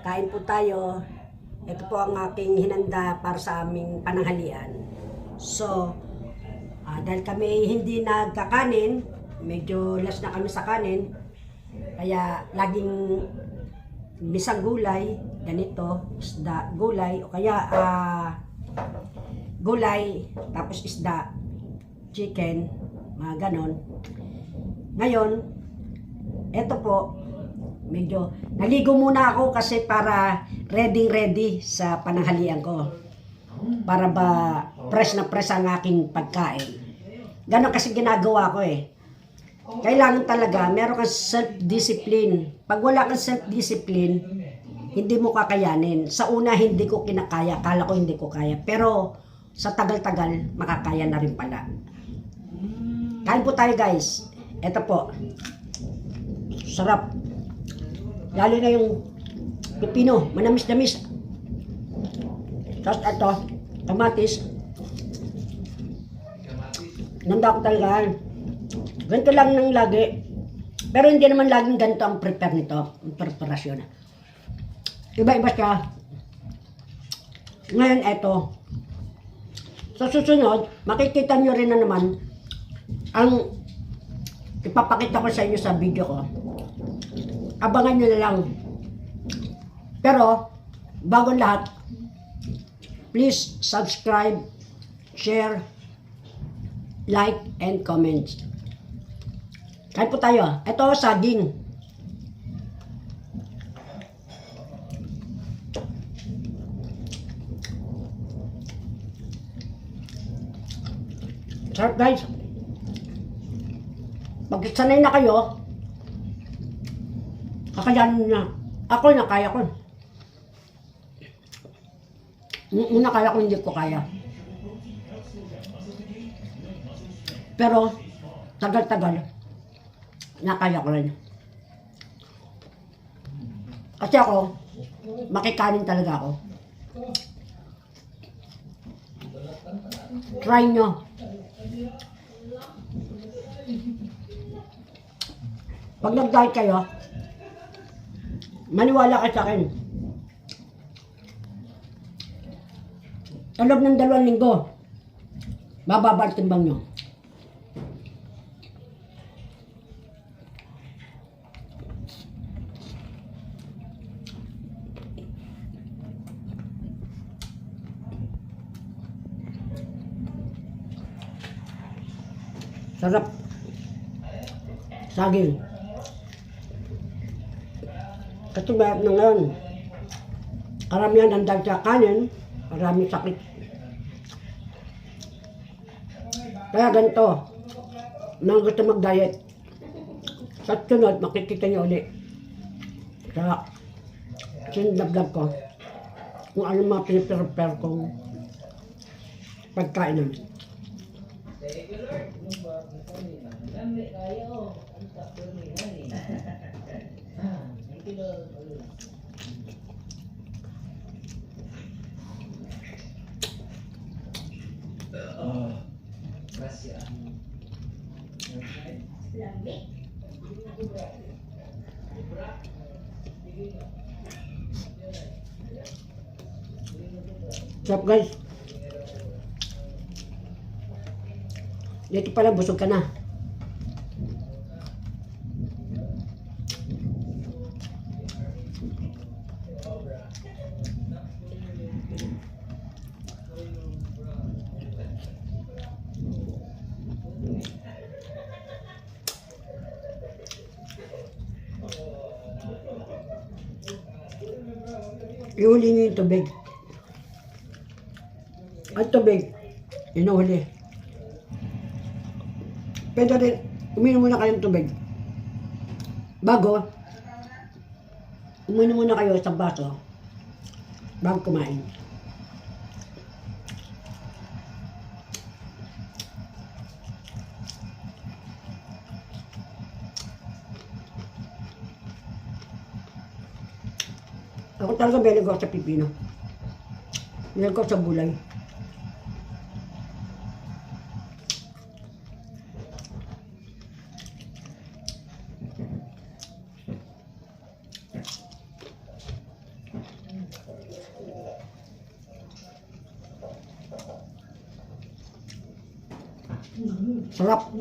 Kain po tayo. Ito po ang aking hinanda para sa aming pananghalian. So, dahil kami hindi nagkakanin, medyo last na kami sa kanin, kaya laging bisang gulay, ganito, isda, gulay, o kaya gulay, tapos isda, chicken, mga ganon. Ngayon, eto po, medyo naligo muna ako kasi para ready sa pananghalian ko. Para ba fresh na fresh ang aking pagkain. Ganon kasi ginagawa ko eh. Kailangan talaga meron kang self-discipline. Pag wala kang self-discipline, hindi mo kakayanin. Sa una hindi ko kinakaya, kala ko hindi ko kaya. Pero sa tagal-tagal, makakaya na rin pala. Kain po tayo guys. Ito po. Sarap. Lalo na yung pipino, manamis-namis. Tapos ito, kamatis. Nanda ko talaga. Ganito lang ng lagi. Pero hindi naman laging ganito ang prepare nito, ang preparasyon. Iba-iba siya. Ngayon ito. Sa susunod, makikita nyo rin na naman ang ipapakita ko sa inyo sa video ko. Abangan nyo na lang. Pero, bago lahat, please subscribe, share, like, and comment. Kain po tayo. Ito, saging. Sarap guys. Pag sanay na kayo, kakayanin niya. Ako na kaya ko. Una kaya ko, hindi ko kaya. Pero, tagal-tagal, nakaya ko rin. Kasi ako, makikanin talaga ako. Try nyo. Pag nag-diet kayo, maniwala ka sa akin. Sa loob ng 2 linggo, bababa ang timbang nyo. Sarap. Saging. Katulad na ngayon, karamihan ang dahil sa kanin, maraming sakit. Kaya ganito, nang gusto mag-diet, sa sunod, makikita niyo ulit sa sinablag ko kung ano mga piniprepare kong pagkainan. Sarap guys. Dito pala busog ka na. Ihuli nyo yung tubig. Ang tubig, inuhuli. Pwede rin, uminom muna kayong tubig. Bago, uminom muna kayo sa baso bago kumain. Ako talaga beli ko sa pipino. Beli ko sa gulay. Sarap.